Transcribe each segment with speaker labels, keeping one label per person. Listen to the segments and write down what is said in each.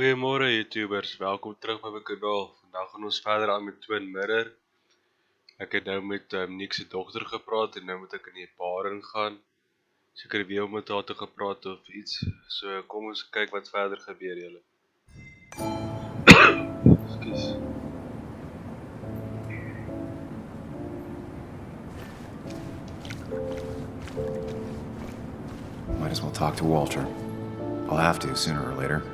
Speaker 1: Goeiemôre YouTubers, welkom terug by my kanaal. Vandag gaan ons verder aan met Twin Mirror. Ek het nou met Nick se dogter gepraat en nou moet ek in die paring gaan. Seker weer om met haar te gepraat of iets. So kom ons kyk wat verder gebeur julle. Ekskuus.
Speaker 2: Might as well talk to Walter. I'll have to sooner or later.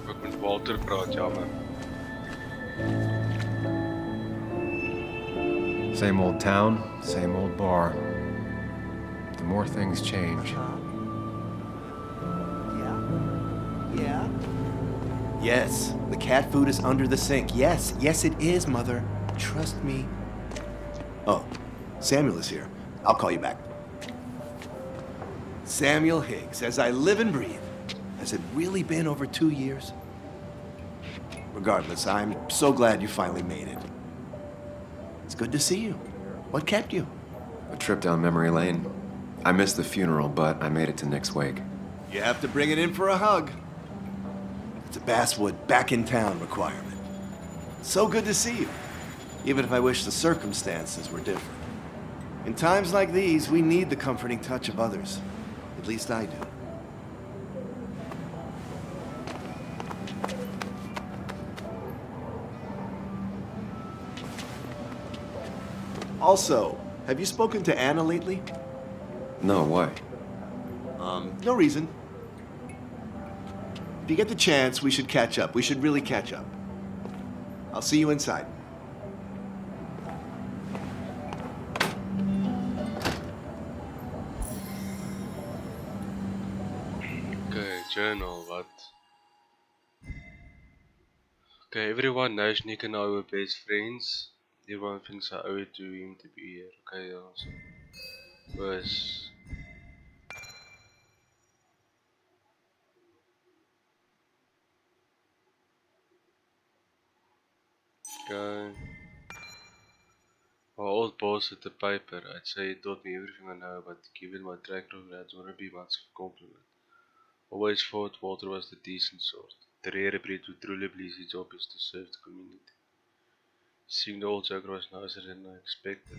Speaker 1: Ek moet Walter praat, jammer.
Speaker 2: Same old town, same old bar. The more things change.
Speaker 3: Yeah? Yes, the cat food is under the sink. Yes, it is, Mother. Trust me. Oh, Samuel is here. I'll call you back. Samuel Higgs, as I live and breathe. Has it really been over 2 years? Regardless, I'm so glad you finally made it. It's good to see you. What kept you?
Speaker 2: A trip down memory lane. I missed the funeral, but I made it to Nick's wake.
Speaker 3: You have to bring it in for a hug. It's a Basswood back in town requirement. So good to see you, even if I wish the circumstances were different. In times like these, we need the comforting touch of others. At least I do. Also, have you spoken to Anna lately?
Speaker 2: No, why?
Speaker 3: No reason. If you get the chance, we should catch up. We should really catch up. I'll see you inside.
Speaker 1: Okay, journal, what? Okay, everyone knows Nick and I were best friends. Everyone thinks I owe it to him to be here. Okay, also. Was. Okay. My old boss at the paper, I'd say he taught me everything I know, but given my track record, that wouldn't be much of a compliment. Always thought Walter was the decent sort. The rare breed who truly believes his job is to serve the community. Seeing the old joker was nicer than I expected.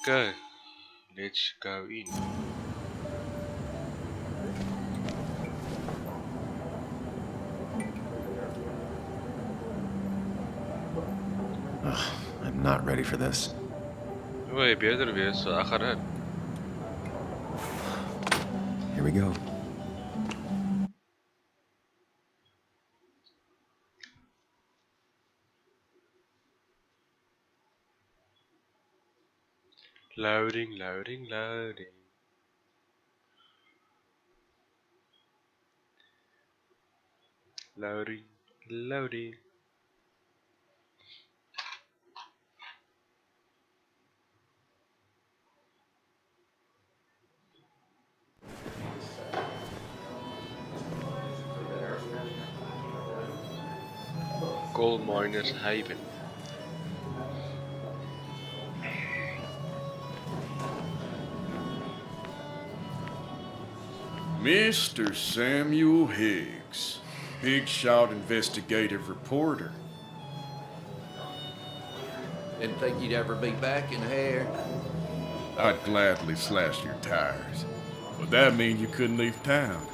Speaker 1: Okay, let's go in.
Speaker 2: I'm not ready for this.
Speaker 1: Jy beter wees, so ek gaan in.
Speaker 2: Here we go.
Speaker 1: Loading, loading, loading. Loading, loading. Coal Miners Haven.
Speaker 4: Mr. Samuel Higgs, big shot investigative reporter.
Speaker 5: Didn't think you'd ever be back in here.
Speaker 4: I'd gladly slash your tires, but that means you couldn't leave town.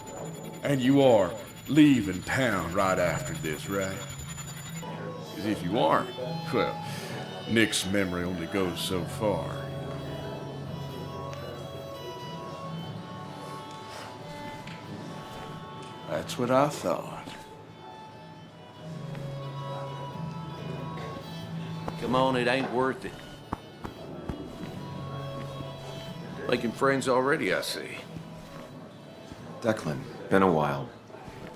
Speaker 4: And you are leaving town right after this, right? Because if you aren't, well, Nick's memory only goes so far. That's what I thought.
Speaker 5: Come on, it ain't worth it. Making friends already, I see.
Speaker 2: Declan, been a while.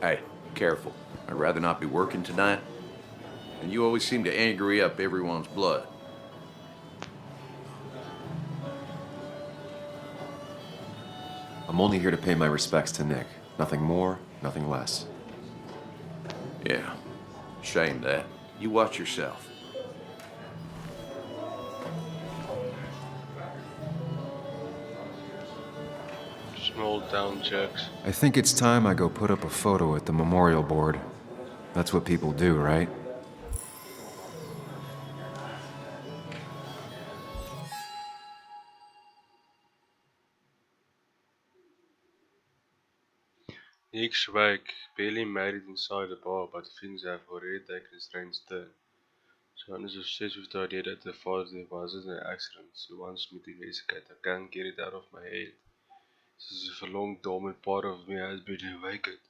Speaker 5: Hey, careful. I'd rather not be working tonight. And you always seem to angry up everyone's blood.
Speaker 2: I'm only here to pay my respects to Nick. Nothing more, nothing less.
Speaker 5: Yeah, shame that. You watch yourself.
Speaker 1: Small town jacks.
Speaker 2: I think it's time I go put up a photo at the memorial board. That's what people do, right?
Speaker 1: Nick's wake, barely made it inside the bar, but things have already taken a strange turn. John is obsessed with the idea that the father wasn't an accident. He wants me to investigate. I can't get it out of my head. This is a long dormant part of me has been awakened.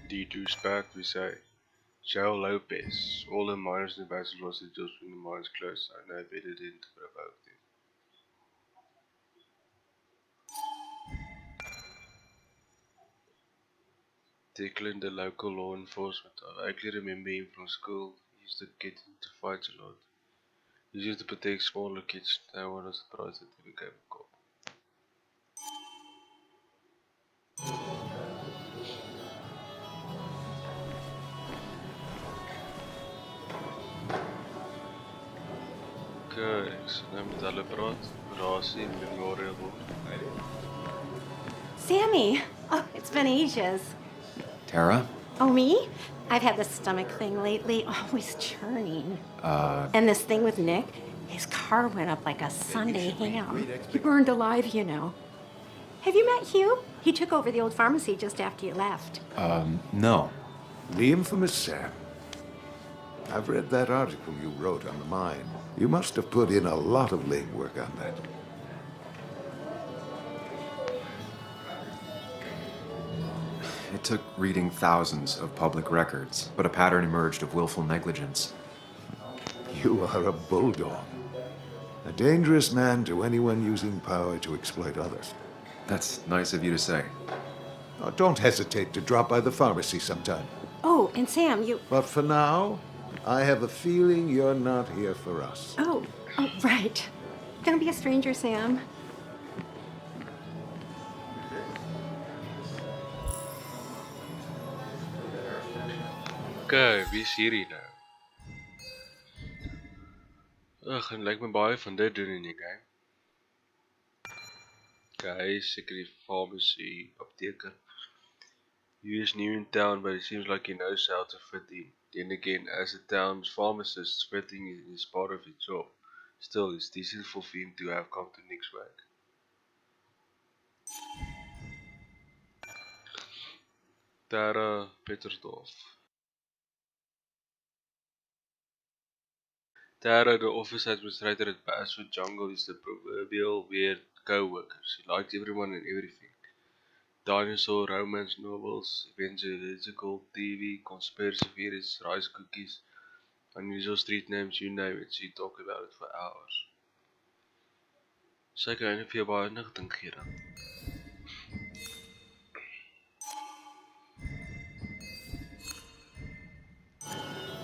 Speaker 1: D2's back, we say. Joe Lopez. All the miners in the vessel was just when the mines closed. I know better than to provoke them. Declan, the local law enforcement. I vaguely remember him from school. He used to get into fights a lot. He used to protect smaller kids. No one was surprised that he became a cop. Okay, so nou met hulle praat. Rasie en memorial board.
Speaker 6: Sammy! Oh, it's been ages.
Speaker 2: Tara?
Speaker 6: Oh, me? I've had this stomach thing lately, always churning. And this thing with Nick, his car went up like a Sunday ham. He burned alive, you know. Have you met Hugh? He took over the old pharmacy just after you left.
Speaker 2: No.
Speaker 7: The infamous Sam. I've read that article you wrote on the mine. You must have put in a lot of legwork on that.
Speaker 2: It took reading thousands of public records, but a pattern emerged of willful negligence.
Speaker 7: You are a bulldog. A dangerous man to anyone using power to exploit others.
Speaker 2: That's nice of you to say.
Speaker 7: Oh, don't hesitate to drop by the pharmacy sometime.
Speaker 6: Oh, and Sam, you...
Speaker 7: But for now, I have a feeling you're not here for us.
Speaker 6: Oh, right. Don't be a stranger, Sam.
Speaker 1: Okay, wie is hierdie nou? Ugh, en lyk my baie van dit doen in die game. Okay, hy is seker die pharmacy apteker. He is new in town, but it seems like he knows how to fit in. Then again, as a town's pharmacist, fitting is part of his job. Still, it's decent for him to have come to Nick's work. Tara Pettersdorf. Tara, the office administrator at Basswood Jungle, is the proverbial weird co-worker. She likes everyone and everything. Dinosaur, romance novels, evangelical TV, conspiracy theories, rice cookies, unusual street names, you name it. She talk about it for hours. Sy kan eintlik vir jou baie inligting gee dan.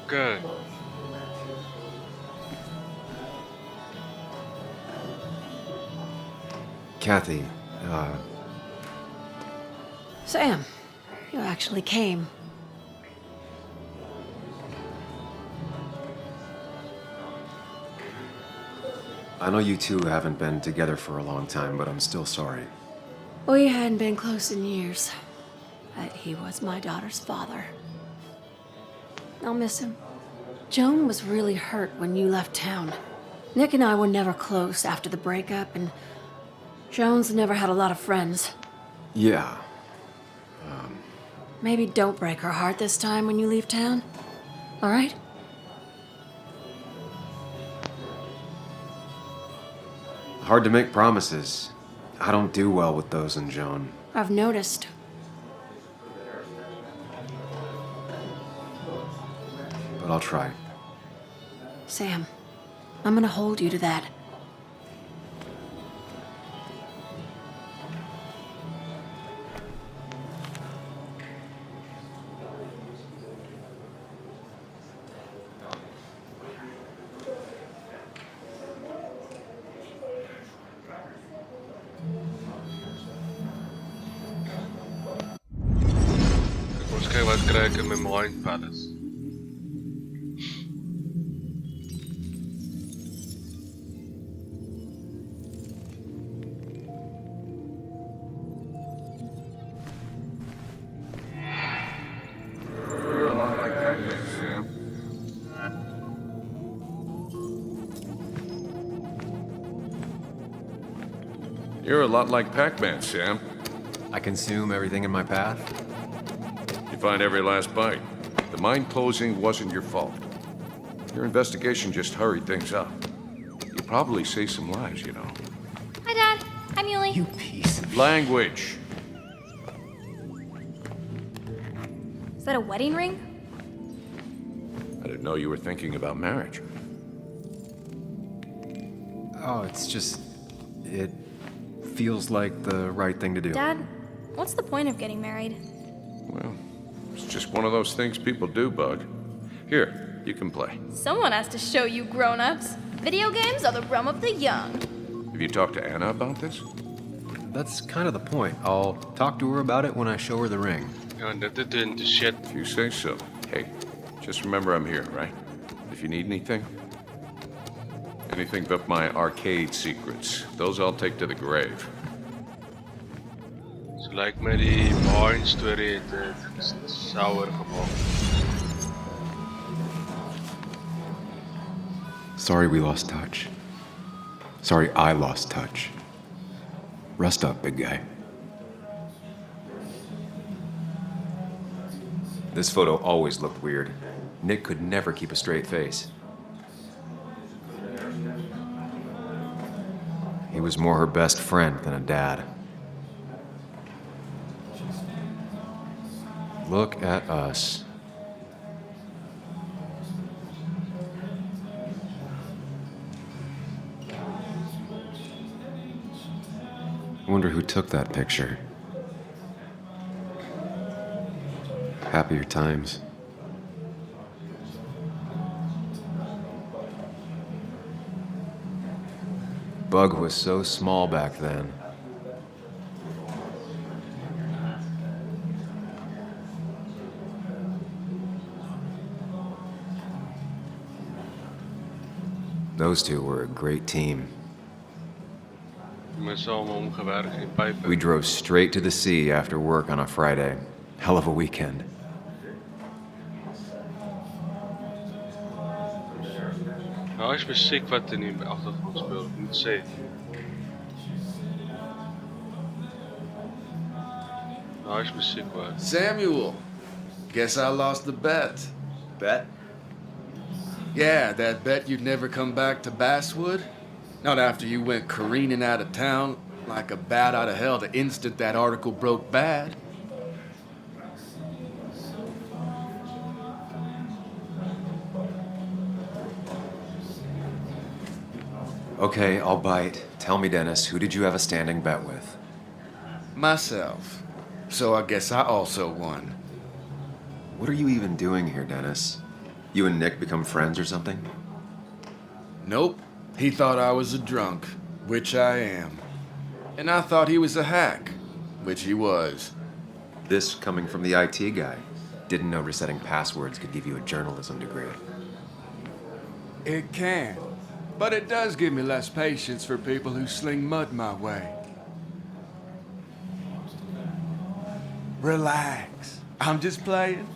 Speaker 1: Okay.
Speaker 2: Kathy,
Speaker 6: Sam, you actually came.
Speaker 2: I know you two haven't been together for a long time, but I'm still sorry.
Speaker 8: We hadn't been close in years, but he was my daughter's father. I'll miss him. Joan was really hurt when you left town. Nick and I were never close after the breakup, and Joan's never had a lot of friends.
Speaker 2: Yeah.
Speaker 8: Maybe don't break her heart this time when you leave town, all right?
Speaker 2: Hard to make promises. I don't do well with those in Joan.
Speaker 8: I've noticed.
Speaker 2: But I'll try.
Speaker 8: Sam, I'm gonna hold you to that.
Speaker 1: Ons kyk wat kry ek in my mind palace.
Speaker 5: You're a lot like Pac-Man, Sam.
Speaker 2: I consume everything in my path.
Speaker 5: You find every last bite. The mine closing wasn't your fault. Your investigation just hurried things up. You probably saved some lives, you know.
Speaker 9: Hi, Dad. Hi, Muley.
Speaker 3: You piece of...
Speaker 5: Language.
Speaker 9: Is that a wedding ring?
Speaker 5: I didn't know you were thinking about marriage.
Speaker 2: Oh, it's just... it feels like the right thing to do.
Speaker 9: Dad, what's the point of getting married?
Speaker 5: Well, it's just one of those things people do, Bug. Here, you can play.
Speaker 9: Someone has to show you grown-ups. Video games are the realm of the young.
Speaker 5: Have you talked to Anna about this?
Speaker 2: That's kind of the point. I'll talk to her about it when I show her the ring.
Speaker 1: Ja, dit is de shit.
Speaker 5: If you say so. Hey, just remember I'm here, right? If you need anything. Anything but my arcade secrets. Those I'll take to the grave.
Speaker 1: Zo lijkt mij die mine story het sauer gemaakt.
Speaker 2: Sorry we lost touch. Sorry I lost touch. Rest up, big guy. This photo always looked weird. Nick could never keep a straight face. He was more her best friend than a dad. Look at us. I wonder who took that picture. Happier times. Bug was so small back then. Those two were a great team.
Speaker 1: Met z'n allemaal omgewerkt in pijpen.
Speaker 2: We drove straight to the sea after work on a Friday. Hell of a weekend.
Speaker 1: Nou is muziek wat er nu op de achtergrond speelt, ik moet zeggen. Nou is muziek waar.
Speaker 4: Samuel, guess I lost the bet.
Speaker 3: Bet?
Speaker 4: Yeah, that bet you'd never come back to Basswood? Not after you went careening out of town like a bat out of hell the instant that article broke bad.
Speaker 2: Okay, I'll bite. Tell me, Dennis, who did you have a standing bet with?
Speaker 4: Myself. So I guess I also won.
Speaker 2: What are you even doing here, Dennis? You and Nick become friends or something?
Speaker 4: Nope. He thought I was a drunk, which I am. And I thought he was a hack, which he was.
Speaker 2: This coming from the IT guy. Didn't know resetting passwords could give you a journalism degree.
Speaker 4: It can. But it does give me less patience for people who sling mud my way. Relax. I'm just playing.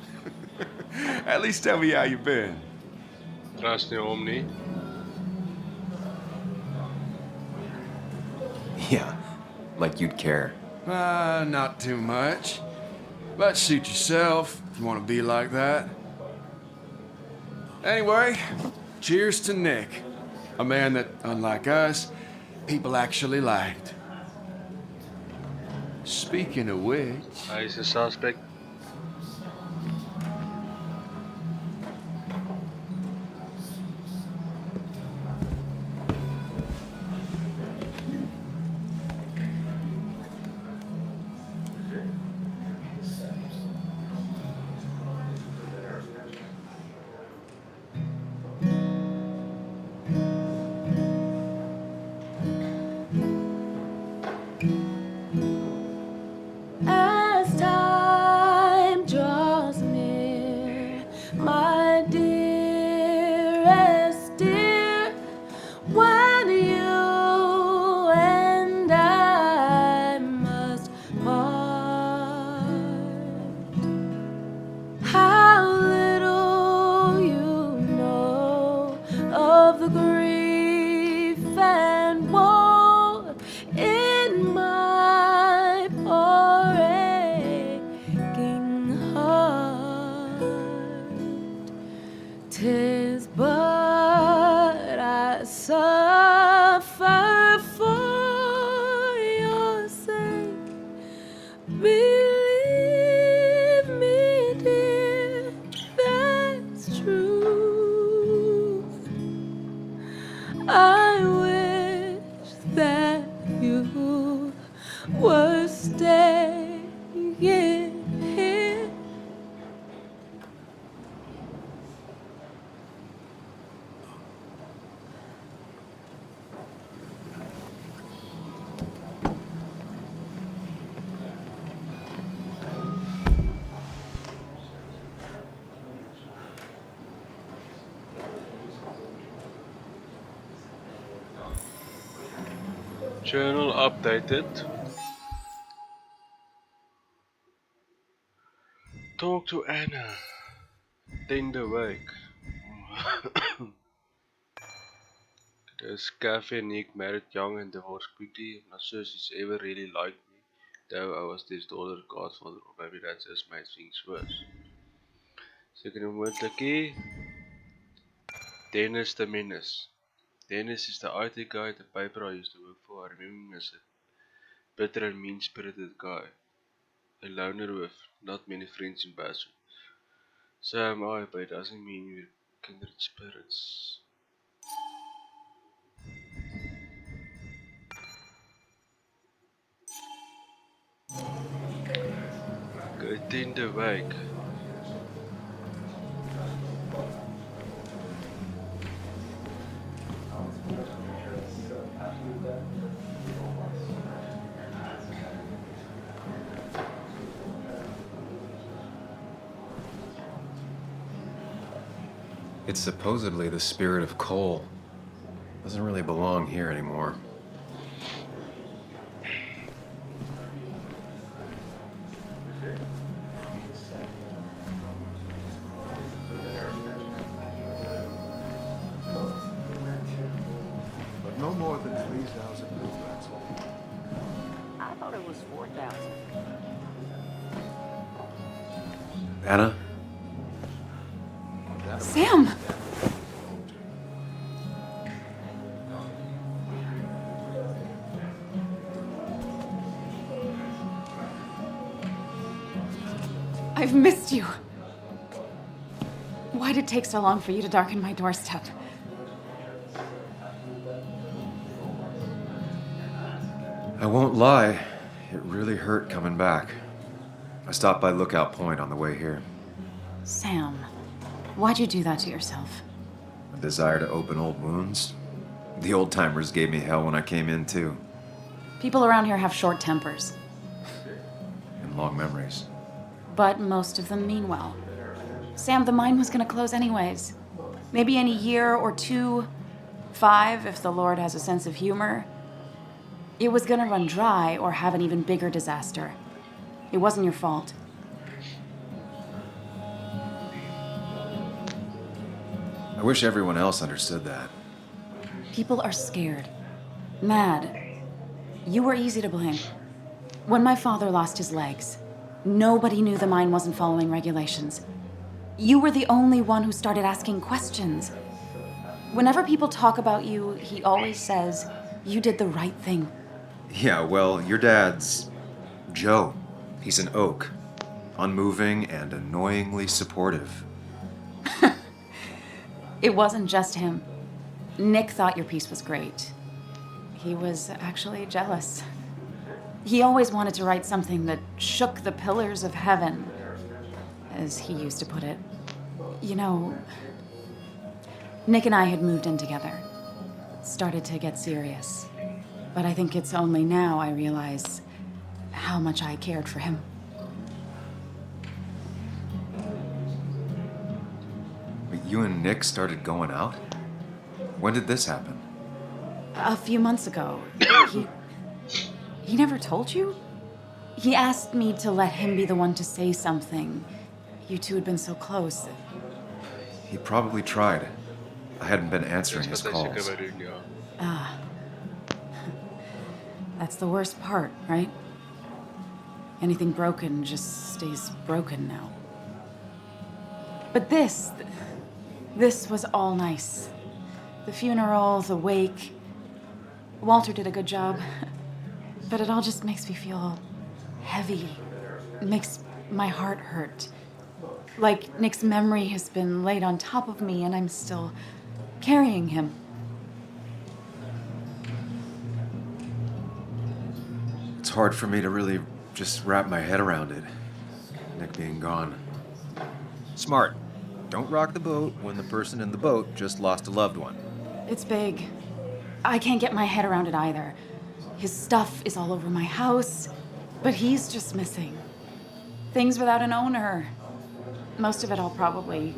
Speaker 4: At least tell me how you been.
Speaker 1: Draast nu om niet.
Speaker 2: Yeah, like you'd care.
Speaker 4: Not too much. But suit yourself if you want to be like that. Anyway, cheers to Nick. A man that, unlike us, people actually liked. Speaking of which...
Speaker 1: Hij is een suspect.
Speaker 8: As time draws near, my dearest dear, when you and I must part, how little you know of the grief and woe in 'Tis but I suffer for your sake. Believe me, dear, that's true. I wish that you were staying here.
Speaker 1: Journal updated. Talk to Anna. Tender wake. This cafe Nick married young and divorced quickly. I'm not sure she's ever really liked me. Though I was this daughter godfather, or maybe that just made things worse. Second moontlikkie, Dennis the Menace. Dennis is the IT guy at the paper I used to work for. I remember him as a bitter and mean-spirited guy. A loner with not many friends in Basel. So am I, but it doesn't mean we're kindred spirits. Good in the wake.
Speaker 2: It's supposedly the spirit of coal. Doesn't really belong here anymore.
Speaker 7: But no more than 3,000 movements.
Speaker 6: I thought it was 4,000.
Speaker 2: Anna?
Speaker 8: Sam! I've missed you. Why'd it take so long for you to darken my doorstep?
Speaker 2: I won't lie, it really hurt coming back. I stopped by Lookout Point on the way here.
Speaker 8: Sam, why'd you do that to yourself?
Speaker 2: A desire to open old wounds? The old-timers gave me hell when I came in, too.
Speaker 8: People around here have short tempers,
Speaker 2: And long memories.
Speaker 8: but most of them mean well. Sam, the mine was gonna close anyways. Maybe in a year or 2, 5, if the Lord has a sense of humor. It was gonna run dry or have an even bigger disaster. It wasn't your fault.
Speaker 2: I wish everyone else understood that.
Speaker 8: People are scared. Mad. You were easy to blame. When my father lost his legs, nobody knew the mine wasn't following regulations. You were the only one who started asking questions. Whenever people talk about you, he always says, you did the right thing.
Speaker 2: Yeah, well, your dad's Joe. He's an oak. Unmoving and annoyingly supportive.
Speaker 8: It wasn't just him. Nick thought your piece was great. He was actually jealous. He always wanted to write something that shook the pillars of heaven, as he used to put it. You know, Nick and I had moved in together. Started to get serious. But I think it's only now I realize how much I cared for him.
Speaker 2: Wait, you and Nick started going out? When did this happen?
Speaker 8: A few months ago. He never told you? He asked me to let him be the one to say something. You two had been so close.
Speaker 2: He probably tried. I hadn't been answering his calls.
Speaker 8: That's the worst part, right? Anything broken just stays broken now. But this
Speaker 10: This was all nice. The funeral, the wake. Walter did a good job. But it all just makes me feel heavy. It makes my heart hurt. Like Nick's memory has been laid on top of me and I'm still carrying him.
Speaker 2: It's hard for me to really just wrap my head around it. Nick being gone. Smart. Don't rock the boat when the person in the boat just lost a loved one.
Speaker 10: It's big. I can't get my head around it either. His stuff is all over my house, but he's just missing. Things without an owner. Most of it I'll probably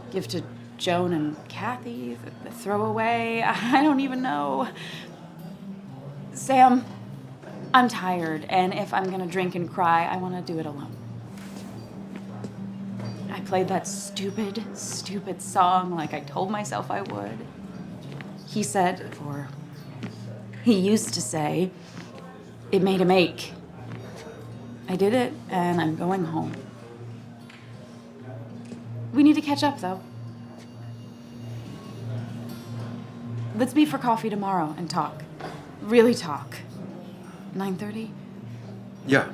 Speaker 10: give to Joan and Kathy, the throwaway. I don't even know. Sam, I'm tired, and if I'm gonna drink and cry, I wanna do it alone. I played that stupid song like I told myself I would. He said, or he used to say, it made him ache. I did it, and I'm going home. We need to catch up, though. Let's meet for coffee tomorrow and talk. Really talk. 9:30?
Speaker 2: Yeah,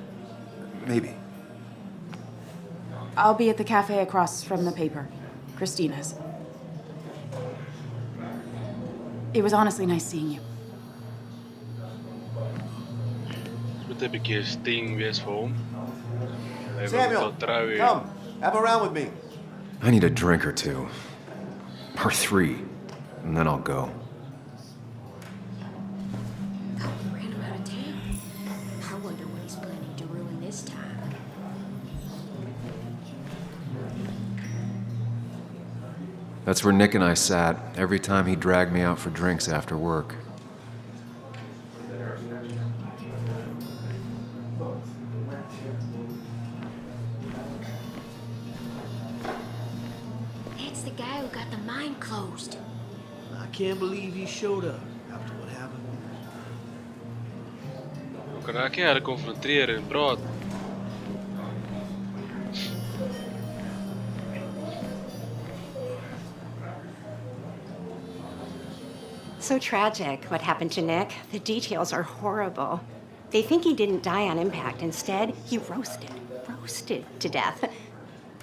Speaker 2: maybe.
Speaker 10: I'll be at the cafe across from the paper. Christina's. It was honestly nice seeing you.
Speaker 1: Dit moet een beetje sting wees vir hom. Hy wil
Speaker 3: Samuel,
Speaker 1: tot trou hê.
Speaker 3: come. Have a round with me.
Speaker 2: I need a drink or two. Or 3. And then I'll go.
Speaker 8: Ran him out of town. I wonder what he's planning to ruin this time.
Speaker 2: That's where Nick and I sat every time he dragged me out for drinks after work.
Speaker 8: That's the guy who got the mine closed.
Speaker 3: I can't believe he showed up after what happened.
Speaker 1: Hoe kan ek hulle konfronteer en praat?
Speaker 6: So tragic what happened to Nick. The details are horrible. They think he didn't die on impact. Instead, he roasted to death.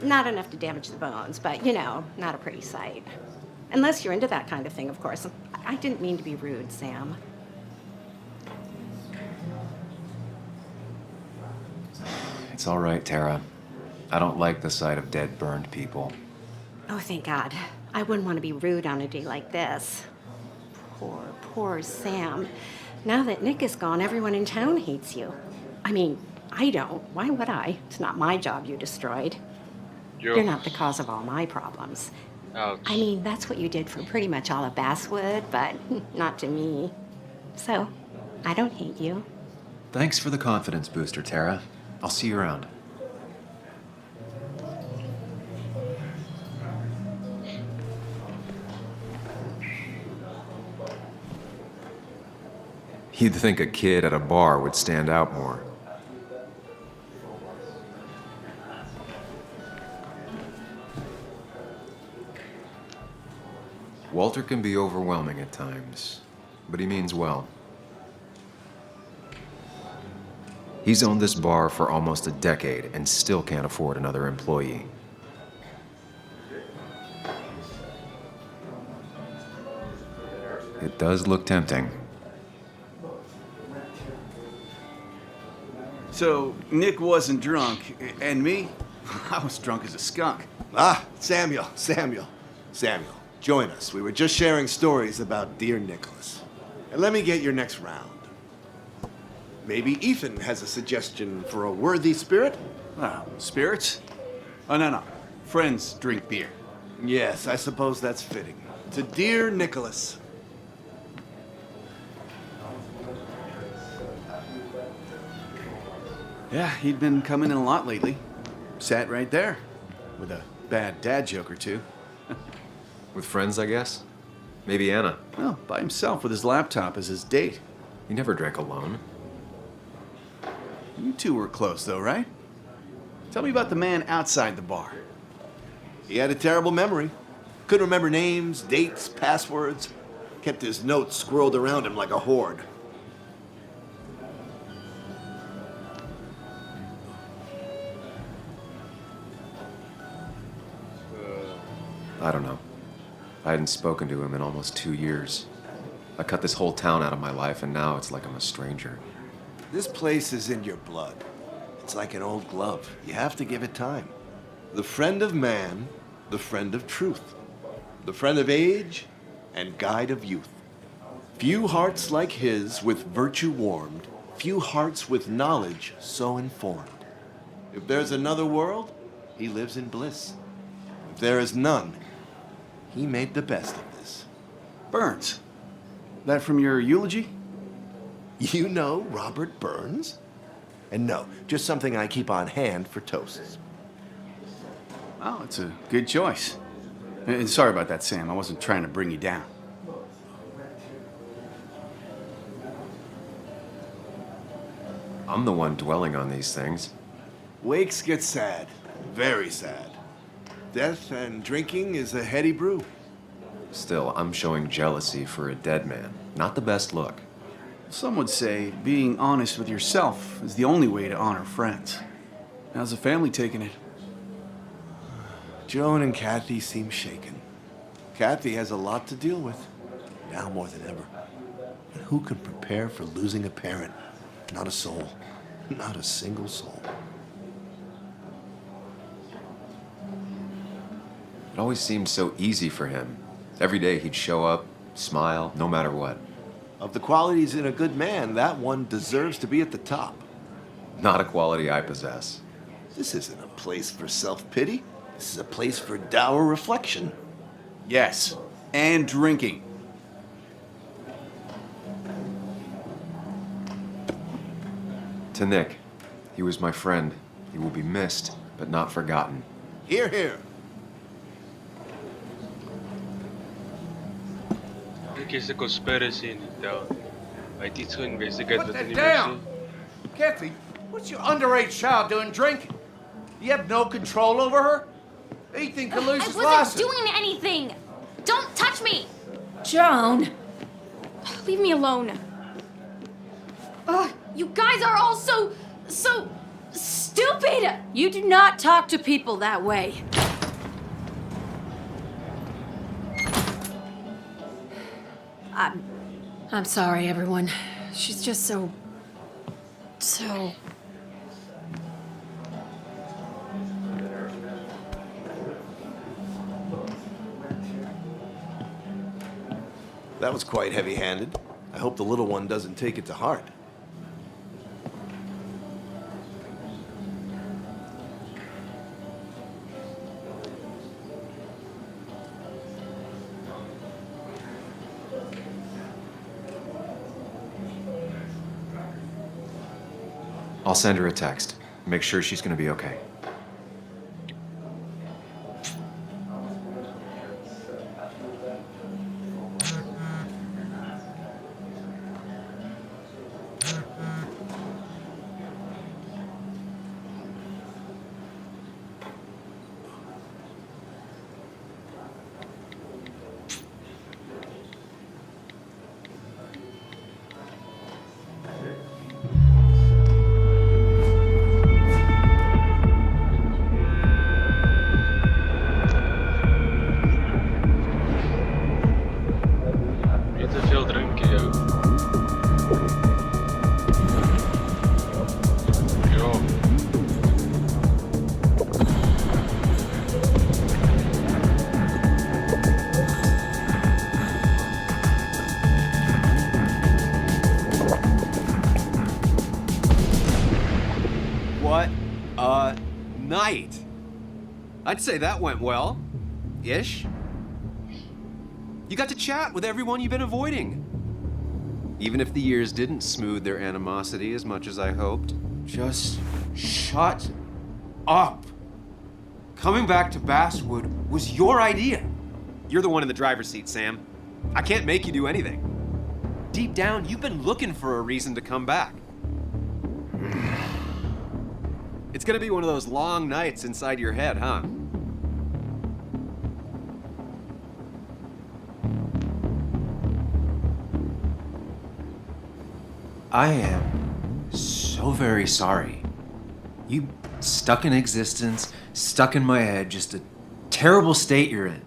Speaker 6: Not enough to damage the bones, but you know, not a pretty sight. Unless you're into that kind of thing, of course. I didn't mean to be rude, Sam.
Speaker 2: It's all right, Tara. I don't like the sight of dead, burned people.
Speaker 6: Oh, thank God. I wouldn't want to be rude on a day like this. Poor Sam. Now that Nick is gone, everyone in town hates you. I mean, I don't. Why would I? It's not my job you destroyed. You're not the cause of all my problems.
Speaker 1: Ouch.
Speaker 6: I mean, that's what you did for pretty much all of Basswood, but not to me. So, I don't hate you.
Speaker 2: Thanks for the confidence booster, Tara. I'll see you around. You'd think a kid at a bar would stand out more. Walter can be overwhelming at times, but he means well. He's owned this bar for almost a decade and still can't afford another employee. It does look tempting.
Speaker 11: So, Nick wasn't drunk, and me? I was drunk as a skunk.
Speaker 3: Ah, Samuel. Join us. We were just sharing stories about dear Nicholas. And let me get your next round. Maybe Ethan has a suggestion for a worthy spirit?
Speaker 11: Oh, spirits? Oh, no. Friends drink beer.
Speaker 3: Yes, I suppose that's fitting. To dear Nicholas.
Speaker 11: Yeah, he'd been coming in a lot lately. Sat right there, with a bad dad joke or two.
Speaker 2: With friends, I guess? Maybe Anna.
Speaker 11: Well, by himself with his laptop as his date.
Speaker 2: He never drank alone.
Speaker 11: You two were close, though, right? Tell me about the man outside the bar.
Speaker 3: He had a terrible memory. Couldn't remember names, dates, passwords. Kept his notes squirreled around him like a hoard.
Speaker 2: I don't know. I hadn't spoken to him in almost 2 years. I cut this whole town out of my life, and now it's like I'm a stranger.
Speaker 3: This place is in your blood. It's like an old glove. You have to give it time. The friend of man, the friend of truth. The friend of age, and guide of youth. Few hearts like his with virtue warmed, few hearts with knowledge so informed. If there's another world, he lives in bliss. If there is none, he made the best of this.
Speaker 11: Burns. That from your eulogy?
Speaker 3: You know Robert Burns? And no, just something I keep on hand for toasts.
Speaker 11: Well, it's a good choice. And sorry about that, Sam. I wasn't trying to bring you down.
Speaker 2: I'm the one dwelling on these things.
Speaker 3: Wakes get sad, very sad. Death and drinking is a heady brew.
Speaker 2: Still, I'm showing jealousy for a dead man. Not the best look.
Speaker 11: Some would say being honest with yourself is the only way to honor friends. How's the family taking it?
Speaker 3: Joan and Kathy seem shaken. Kathy has a lot to deal with, now more than ever. And who can prepare for losing a parent? Not a soul. Not a single soul.
Speaker 2: It always seemed so easy for him. Every day he'd show up, smile, no matter what.
Speaker 3: Of the qualities in a good man, that one deserves to be at the top.
Speaker 2: Not a quality I possess.
Speaker 3: This isn't a place for self-pity. This is a place for dour reflection.
Speaker 11: Yes, and drinking.
Speaker 2: To Nick, he was my friend. He will be missed, but not forgotten.
Speaker 3: Hear, hear.
Speaker 1: Nick is a conspiracy in the town. I teach to investigate
Speaker 7: Put
Speaker 1: with
Speaker 7: that
Speaker 1: Universal.
Speaker 7: down! Kathy, what's your underage child doing drinking? You have no control over her? Ethan can lose
Speaker 9: I
Speaker 7: his
Speaker 9: wasn't
Speaker 7: license.
Speaker 9: doing anything! Don't touch me!
Speaker 8: Joan!
Speaker 9: Leave me alone. Ugh, you guys are all so stupid!
Speaker 8: You do not talk to people that way. I'm sorry, everyone. She's just so...
Speaker 3: That was quite heavy-handed. I hope the little one doesn't take it to heart.
Speaker 2: I'll send her a text. Make sure she's gonna be okay.
Speaker 1: Niet te veel drinken, joh. Yo.
Speaker 2: What a night! I'd say that went well. Ish. You got to chat with everyone you've been avoiding. Even if the years didn't smooth their animosity as much as I hoped. Just shut up. Coming back to Basswood was your idea. You're the one in the driver's seat, Sam. I can't make you do anything. Deep down, you've been looking for a reason to come back. It's gonna be one of those long nights inside your head, huh? I am so very sorry. You stuck in existence, stuck in my head, just a terrible state you're in.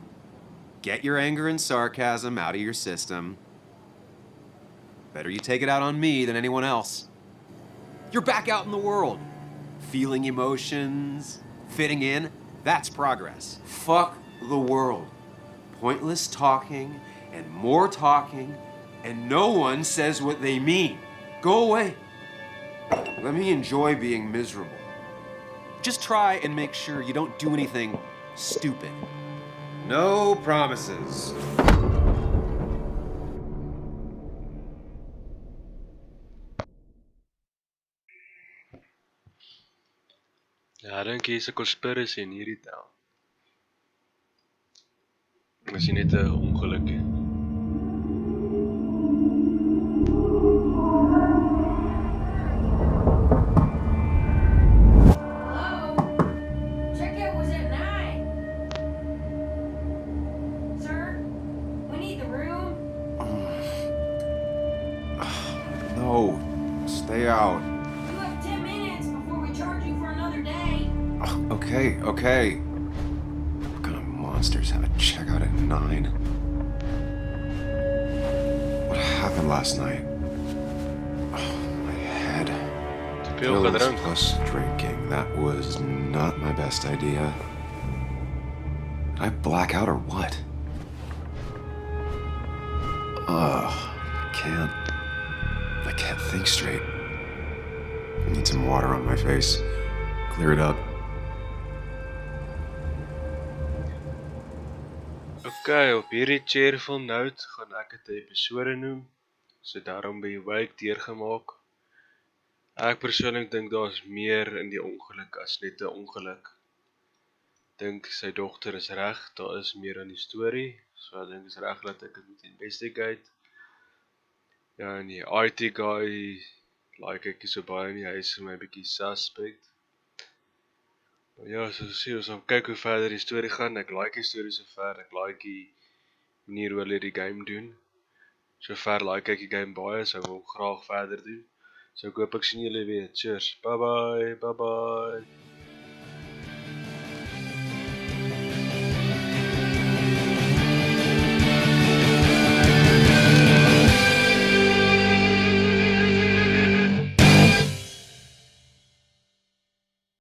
Speaker 2: Get your anger and sarcasm out of your system. Better you take it out on me than anyone else. You're back out in the world. Feeling emotions, fitting in, that's progress. Fuck the world. Pointless talking and more talking, and no one says what they mean. Go away. Let me enjoy being miserable. Just try and make sure you don't do anything stupid. No promises.
Speaker 1: Ja, ek dink hier's 'n conspiracy in hierdie tel. Is nie net 'n ongeluk nie.
Speaker 9: Hello? Checkout was at 9. Sir, we need the room.
Speaker 2: No, stay out.
Speaker 9: You have 10 minutes before we charge you for another day.
Speaker 2: Okay. What kind of monsters have a checkout at 9? What happened last night? Oh, my head.
Speaker 1: Te veel gedrink.
Speaker 2: Plus drinking. That was not my best idea. Did I black out or what? I can't think straight. I need some water on my face. Clear it up.
Speaker 1: Okay, op hierdie cheerful note gaan ek dit 'n episode noem. So daarom by die week deurgemaak. Ek persoonlik dink daar's meer in die ongeluk as net 'n ongeluk. Dink sy dogter is reg, daar is meer aan die storie. So ek dink is reg dat ek dit moet investigate. Ja, en die IT guy like ek so baie in die huis vir my bietjie suspect. Maar ja, so sien ons gaan kyk hoe verder die storie gaan. Ek like die storie so ver. Ek like die manier hoe hulle die game doen. So ver like ek die game baie, so ek wil graag verder doen. So ek hoop ek sien julle weer. Cheers. Bye bye.